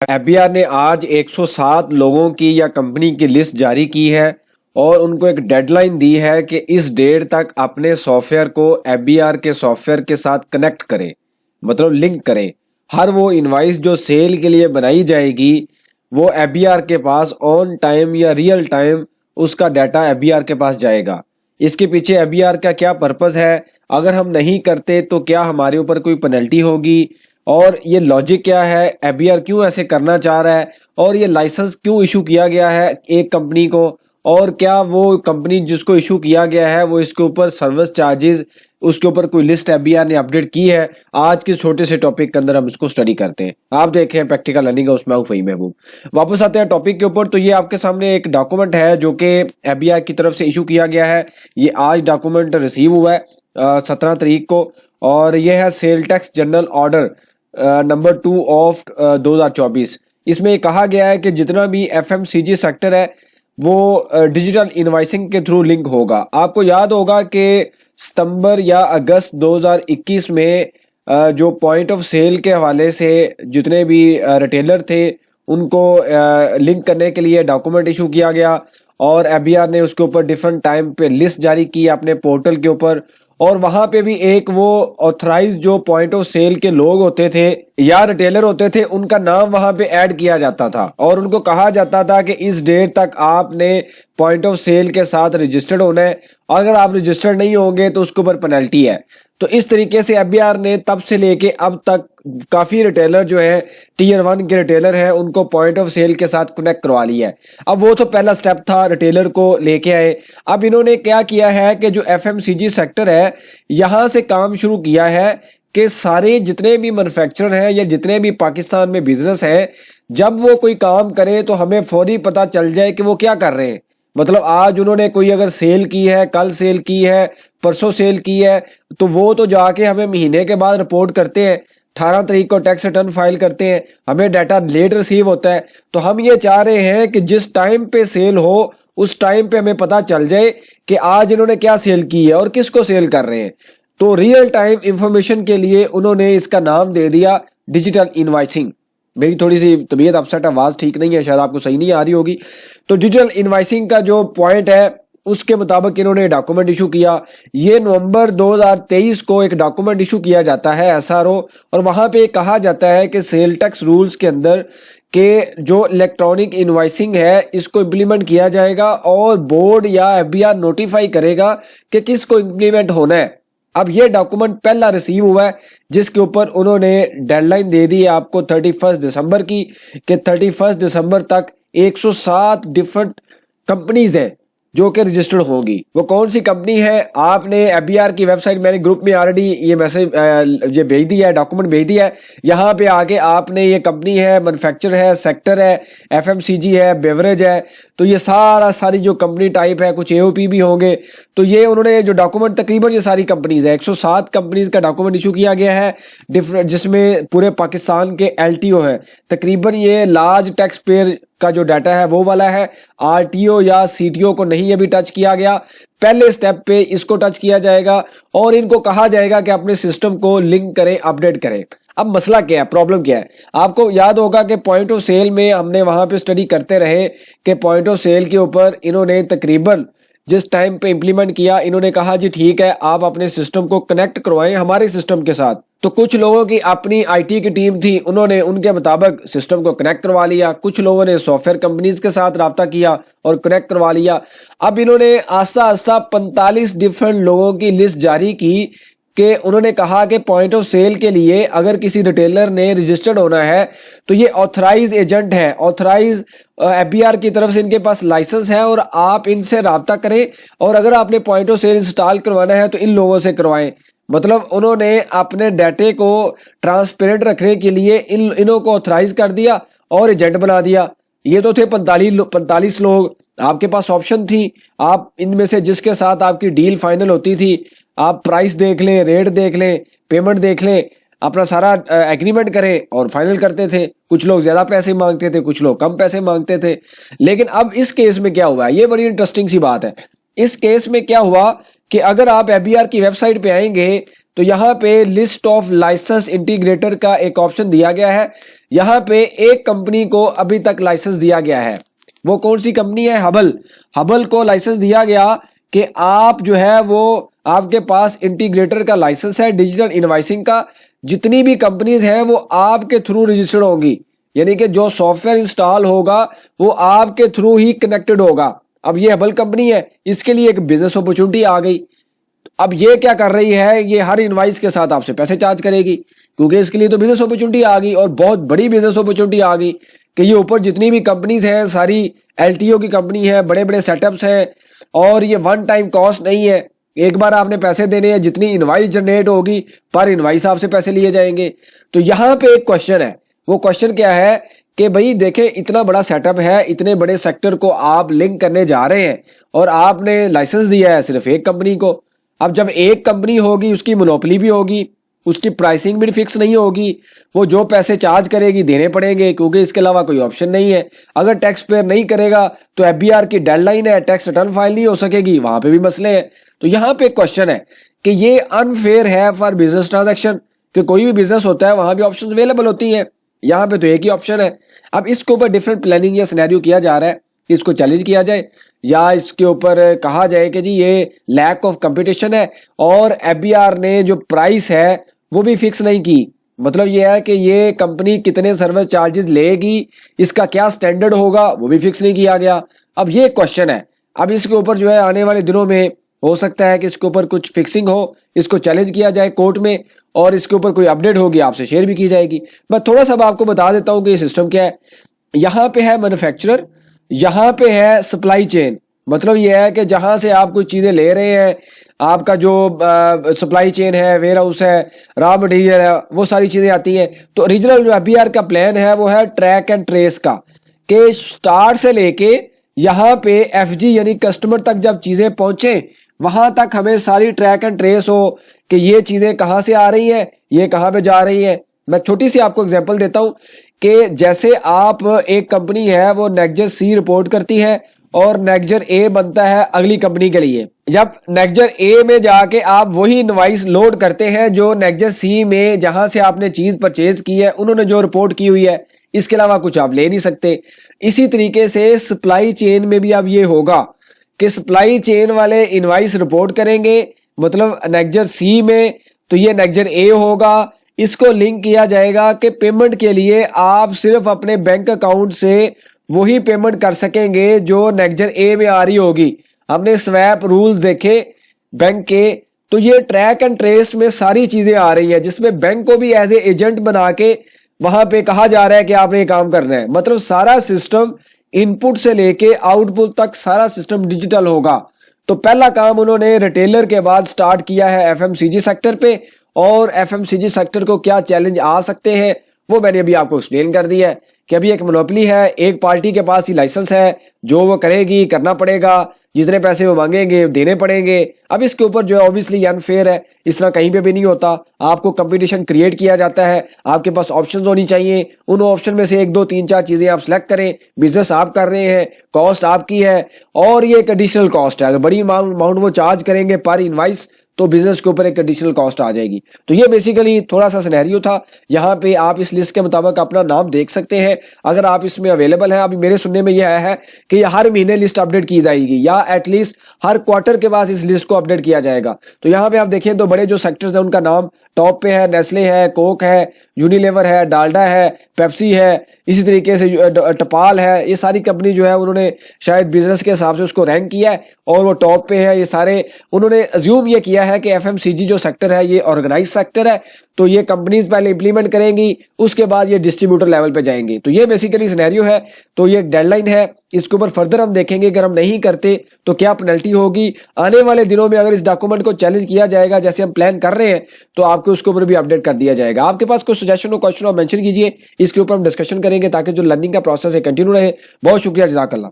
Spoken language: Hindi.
एफबीआर ने आज 107 लोगों की या कंपनी की लिस्ट जारी की है और उनको एक डेडलाइन दी है कि इस डेट तक अपने सॉफ्टवेयर को एफबीआर के सॉफ्टवेयर के साथ कनेक्ट करें, मतलब लिंक करें। हर वो इनवाइस जो सेल के लिए बनाई जाएगी वो एफबीआर के पास ऑन टाइम या रियल टाइम उसका डाटा एफबीआर के पास जाएगा। इसके पीछे एफबीआर का क्या पर्पस है, अगर हम नहीं करते तो क्या हमारे ऊपर कोई पेनल्टी होगी, और ये लॉजिक क्या है, एफबीआर क्यों ऐसे करना चाह रहा है, और ये लाइसेंस क्यों इशू किया गया है एक कंपनी को, और क्या वो कंपनी जिसको इशू किया गया है वो इसके ऊपर सर्विस चार्जेस उसके ऊपर कोई लिस्ट एफबीआर ने अपडेट की है। आज के छोटे से टॉपिक के अंदर हम इसको स्टडी करते हैं। आप देखें प्रैक्टिकल लर्निंग, उसमें हूं फहीम महबूब। वापस आते हैं टॉपिक के ऊपर। तो ये आपके सामने एक डॉक्यूमेंट है जो कि एफबीआर की तरफ से इशू किया गया है। ये आज डॉक्यूमेंट रिसीव हुआ है 17 तारीख को, और ये है sale tax general order number 2 of 2024। इसमें कहा गया है कि जितना भी एफएमसीजी सेक्टर है वो डिजिटल इनवाइसिंग के थ्रू लिंक होगा। आपको याद होगा कि सितंबर या अगस्त 2021 में जो पॉइंट ऑफ सेल के हवाले से जितने भी रिटेलर थे उनको लिंक करने के लिए डॉक्यूमेंट इशू किया गया, और एफबीआर ने उसके ऊपर डिफरेंट टाइम पे लिस्ट जारी की अपने पोर्टल के ऊपर। और वहां पे भी एक वो ऑथराइज जो पॉइंट ऑफ सेल के लोग होते थे या रिटेलर होते थे उनका नाम वहां पे ऐड किया जाता था, और उनको कहा जाता था कि इस डेट तक आपने पॉइंट ऑफ सेल के साथ रजिस्टर्ड होना है, अगर आप रजिस्टर्ड नहीं होंगे तो उसके ऊपर पेनल्टी है। तो इस तरीके से एफबीआर ने तब से लेके अब तक काफी रिटेलर जो है टीयर 1 के रिटेलर हैं उनको पॉइंट ऑफ सेल के साथ कनेक्ट करवा लिया है। अब वो तो पहला स्टेप था, रिटेलर को लेके आए। अब इन्होंने क्या किया है कि जो एफएमसीजी सेक्टर है यहां से काम शुरू किया है कि सारे जितने भी मैन्युफैक्चरर हैं या जितने भी पाकिस्तान में बिजनेस है, जब वो कोई काम करे तो हमें फौरी पता चल जाए कि वो क्या कर रहे हैं। मतलब आज उन्होंने कोई अगर सेल की है, कल सेल की है, परसों सेल की है, तो वो तो जाके हमें महीने के बाद रिपोर्ट करते हैं। 18 तारीख को टैक्स रिटर्न फाइल करते हैं, हमें डाटा लेट रिसीव होता है। तो हम ये चाह रहे हैं कि जिस टाइम पे सेल हो उस टाइम पे हमें पता चल जाए कि आज इन्होंने क्या सेल की है और किसको सेल कर रहे हैं। तो रियल टाइम इंफॉर्मेशन के लिए उन्होंने इसका नाम दे दिया डिजिटल इनवाइसिंग। मेरी थोड़ी सी तबीयत अपसेट, आवाज ठीक नहीं है, शायद आपको सही नहीं आ रही होगी। तो डिजिटल इनवाइसिंग का जो पॉइंट है उसके मुताबिक इन्होंने डॉक्यूमेंट इशू किया। ये नवंबर 2023 को एक डॉक्यूमेंट इशू किया जाता है एसआरओ, और वहां पे कहा जाता है कि सेल टैक्स रूल्स के अंदर के जो इलेक्ट्रॉनिक इनवाइसिंग है इसको इम्प्लीमेंट किया जाएगा, और बोर्ड या एफबीआर नोटिफाई करेगा कि किसको इम्प्लीमेंट होना है। अब ये डॉक्यूमेंट पहला रिसीव हुआ है जिसके ऊपर उन्होंने डेडलाइन दे दी है आपको 31 दिसंबर की, कि 31 दिसंबर तक 107 डिफरेंट कंपनीज हैं जो कि रजिस्टर्ड होंगी। वो कौन सी कंपनी है, आपने एफबीआर की वेबसाइट, मैंने ग्रुप में ऑलरेडी ये मैसेज ये भेज दिया है, डॉक्यूमेंट भेज दिया है। यहाँ पे आके आपने ये कंपनी है, मैन्युफैक्चर है, सेक्टर है, एफएमसीजी है, बेवरेज है, तो ये सारी जो कंपनी टाइप है, कुछ एओपी भी होंगे। तो ये उन्होंने जो डॉक्यूमेंट, तकरीबन ये सारी कंपनीज है, 107 कंपनीज का डॉक्यूमेंट इशू किया गया है डिफरेंट, जिसमें पूरे पाकिस्तान के एलटीओ है। तकरीबन ये लार्ज टैक्स पेयर का जो डाटा है वो वाला है, आरटीओ या सीटीओ को नहीं अभी टच किया गया। पहले स्टेप पे इसको टच किया जाएगा और इनको कहा जाएगा कि अपने सिस्टम को लिंक करें, अपडेट करें। अब मसला क्या है, प्रॉब्लम क्या है, आपको याद होगा कि पॉइंट ऑफ सेल में हमने वहां पे स्टडी करते रहे कि पॉइंट ऑफ सेल के ऊपर इन्होंने तकरीबन जिस टाइम पे इंप्लीमेंट किया, इन्होंने कहा जी ठीक है आप अपने सिस्टम को कनेक्ट करवाएं हमारे सिस्टम के साथ। तो कुछ लोगों की अपनी आईटी की टीम थी, उन्होंने उनके मुताबिक सिस्टम को कनेक्ट करवा लिया। कुछ लोगों ने सॉफ्टवेयर कंपनीज के साथ राब्ता किया और कनेक्ट करवा लिया। अब इन्होंने आस्ता आस्ता 45 डिफरेंट लोगों की लिस्ट जारी की कि उन्होंने कहा कि पॉइंट ऑफ सेल के लिए अगर किसी रिटेलर ने रजिस्टर्ड होना है तो ये ऑथराइज एजेंट है, ऑथराइज एफबीआर की तरफ से इनके पास लाइसेंस है, और आप इनसे राब्ता करें, और अगर आपने पॉइंट ऑफ सेल इंस्टॉल करवाना है तो इन लोगों से करवाएं। मतलब उन्होंने अपने डाटे को ट्रांसपेरेंट रखने के लिए इन्हों को ऑथराइज कर दिया और एजेंट बना दिया। ये तो थे 45 लोग, आपके पास ऑप्शन थी, आप इनमें से जिसके साथ आपकी डील फाइनल होती थी, आप प्राइस देख लें, रेट देख लें, पेमेंट देख लें, अपना सारा एग्रीमेंट करें और फाइनल करते थे। कुछ लोग ज्यादा पैसे मांगते थे, कुछ लोग कम पैसे मांगते थे। लेकिन अब इस केस में क्या हुआ, ये बड़ी इंटरेस्टिंग सी बात है। इस केस में क्या हुआ कि अगर आप एफबीआर की वेबसाइट पे आएंगे तो यहाँ पे लिस्ट ऑफ लाइसेंस इंटीग्रेटर का एक ऑप्शन दिया गया है। यहाँ पे एक कंपनी को अभी तक लाइसेंस दिया गया है, वो कौन सी कंपनी है? हबल। हबल को लाइसेंस दिया गया कि आप जो है वो आपके पास इंटीग्रेटर का लाइसेंस है, डिजिटल इनवॉइसिंग का। जितनी भी कंपनीज हैं वो आपके थ्रू रजिस्टर्ड होंगी, यानी कि जो सॉफ्टवेयर इंस्टॉल होगा वो आपके थ्रू ही कनेक्टेड होगा। अब ये हबल कंपनी है, इसके लिए एक बिजनेस अपॉर्चुनिटी आ गई। अब ये क्या कर रही है, ये हर इनवाइस के साथ आपसे पैसे चार्ज करेगी, क्योंकि इसके लिए तो बिजनेस अपॉर्चुनिटी आ गई, और बहुत बड़ी बिजनेस अपॉर्चुनिटी आ गई कि ये ऊपर जितनी भी कंपनीज हैं सारी एलटीओ की कंपनी है, बड़े बड़े सेटअप्स हैं, और ये वन टाइम कॉस्ट नहीं है। एक बार आपने पैसे देने हैं, जितनी इनवाइस जनरेट होगी पर इनवाइस आपसे पैसे लिए जाएंगे। तो यहाँ पे एक क्वेश्चन है, वो क्वेश्चन क्या है कि भाई देखें, इतना बड़ा सेटअप है, इतने बड़े सेक्टर को आप लिंक करने जा रहे हैं और आपने लाइसेंस दिया है सिर्फ एक कंपनी को। अब जब एक कंपनी होगी उसकी मोनोपोली भी होगी, उसकी प्राइसिंग भी फिक्स नहीं होगी, वो जो पैसे चार्ज करेगी देने पड़ेंगे, क्योंकि इसके अलावा कोई ऑप्शन नहीं है। अगर टैक्स पेयर नहीं करेगा तो एफबीआर की डेडलाइन है, टैक्स रिटर्न फाइल नहीं हो सकेगी, वहां पे भी मसले हैं। तो यहाँ पे क्वेश्चन है कि ये अनफेयर है फॉर बिजनेस ट्रांजेक्शन, कि कोई भी बिजनेस होता है वहां भी ऑप्शन अवेलेबल होती है, यहाँ पे तो एक ही ऑप्शन है। अब इसके ऊपर डिफरेंट प्लानिंग या सिनेरियो किया जा रहा है, इसको चैलेंज किया जाए या इसके ऊपर कहा जाए कि जी ये लैक ऑफ कंपटीशन है, और एफबीआर ने जो प्राइस है वो भी फिक्स नहीं की। मतलब ये है कि ये कंपनी कितने सर्विस चार्जेस लेगी, इसका क्या स्टैंडर्ड होगा, वो भी फिक्स नहीं किया गया। अब ये क्वेश्चन है, अब इसके ऊपर जो है आने वाले दिनों में हो सकता है कि इसके ऊपर कुछ फिक्सिंग हो, इसको चैलेंज किया जाए कोर्ट में, और इसके ऊपर कोई अपडेट होगी आपसे शेयर भी की जाएगी। मैं थोड़ा सा आपको बता देता हूं कि ये सिस्टम क्या है। यहाँ पे है मैन्युफैक्चरर, यहाँ पे है सप्लाई चेन। मतलब ये है कि जहां से आप कुछ चीजें ले रहे हैं, आपका जो सप्लाई चेन है, वेयर हाउस है, रॉ मटेरियल है, वो सारी चीजें आती हैं। तो ओरिजिनल जो एफबीआर का प्लान है वो है ट्रैक एंड ट्रेस का, कि स्टार्ट से लेके यहाँ पे एफजी यानी कस्टमर तक जब चीजें पहुंचे वहां तक हमें सारी ट्रैक एंड ट्रेस हो कि ये चीजें कहाँ से आ रही हैं, ये कहाँ पे जा रही हैं। मैं छोटी सी आपको एग्जांपल देता हूं कि जैसे आप एक कंपनी है वो नेक्जर सी रिपोर्ट करती है और नेक्जर ए बनता है अगली कंपनी के लिए। जब नेक्जर ए में जाके आप वही इनवॉइस लोड करते हैं जो नेक्जर सी में जहां से आपने चीज परचेज की है उन्होंने जो रिपोर्ट की हुई है, इसके अलावा कुछ आप ले नहीं सकते। इसी तरीके से सप्लाई चेन में भी अब ये होगा कि सप्लाई चेन वाले इनवॉइस रिपोर्ट करेंगे, मतलब नेक्जर सी में, तो ये नेक्जर ए होगा। इसको लिंक किया जाएगा कि पेमेंट के लिए आप सिर्फ अपने बैंक अकाउंट से वही पेमेंट कर सकेंगे जो नेक्जर ए में आ रही होगी। हमने स्वैप रूल्स देखे बैंक के, तो ये ट्रैक एंड ट्रेस में सारी चीजें आ रही है, जिसमें बैंक को भी एज ए एजेंट बना के वहां पे कहा जा रहा है कि आपने ये काम करना है। मतलब सारा सिस्टम इनपुट से लेके आउटपुट तक सारा सिस्टम डिजिटल होगा। तो पहला काम उन्होंने रिटेलर के बाद स्टार्ट किया है एफएमसीजी सेक्टर पे, और एफएमसीजी सेक्टर को क्या चैलेंज आ सकते हैं वो मैंने अभी आपको एक्सप्लेन कर दिया है कि अभी एक मोनोपोली है, एक पार्टी के पास ही लाइसेंस है, जो वो करेगी करना पड़ेगा, जितने पैसे वो मांगेंगे देने पड़ेंगे। अब इसके ऊपर जो है ऑब्वियसली अनफेयर है, इस तरह कहीं पे भी नहीं होता। आपको कंपटीशन क्रिएट किया जाता है, आपके पास ऑप्शंस होनी चाहिए, उन ऑप्शन में से 1 2 3 4 चीजें आप सिलेक्ट करें। बिजनेस आप कर रहे हैं, कॉस्ट आपकी है, और ये एक एडिशनल कॉस्ट है। अगर बड़ी अमाउंट वो चार्ज करेंगे पर इनवाइस तो बिजनेस के ऊपर एक एडिशनल कॉस्ट आ जाएगी। तो ये बेसिकली थोड़ा सा सिनेरियो था। यहाँ पे आप इस लिस्ट के मुताबिक अपना नाम देख सकते हैं अगर आप इसमें अवेलेबल हैं। अभी मेरे सुनने में यह आया है कि ये हर महीने लिस्ट अपडेट की जाएगी, या एटलीस्ट हर क्वार्टर के बाद इस लिस्ट को अपडेट किया जाएगा। तो यहाँ पे आप देखें तो बड़े जो सेक्टर्स हैं उनका नाम टॉप पे है, नेस्ले है, कोक है, यूनिलीवर है, डाल्डा है, पेप्सी है, इसी तरीके से टपाल है। ये सारी कंपनी जो है उन्होंने शायद बिजनेस के हिसाब से उसको रैंक किया है और वो टॉप पे है। ये सारे उन्होंने अज्यूम ये किया है कि एफएमसीजी जो सेक्टर है ये ऑर्गेनाइज सेक्टर है, तो ये कंपनीज पहले इंप्लीमेंट करेंगी, उसके बाद ये डिस्ट्रीब्यूटर लेवल पे जाएंगे। तो ये बेसिकली सिनेरियो है। तो ये डेडलाइन है, इसके ऊपर फर्दर हम देखेंगे अगर हम नहीं करते तो क्या पेनल्टी होगी। आने वाले दिनों में अगर इस डॉक्यूमेंट को चैलेंज किया जाएगा जैसे हम प्लान कर रहे हैं तो आपको उसके ऊपर भी अपडेट कर दिया जाएगा। आपके पास कोई सजेशन हो, क्वेश्चन हो, मेंशन कीजिए, इसके ऊपर हम डिस्कशन करेंगे ताकि जो लर्निंग का प्रोसेस है कंटिन्यू रहे। बहुत शुक्रिया, जज़ाकल्लाह।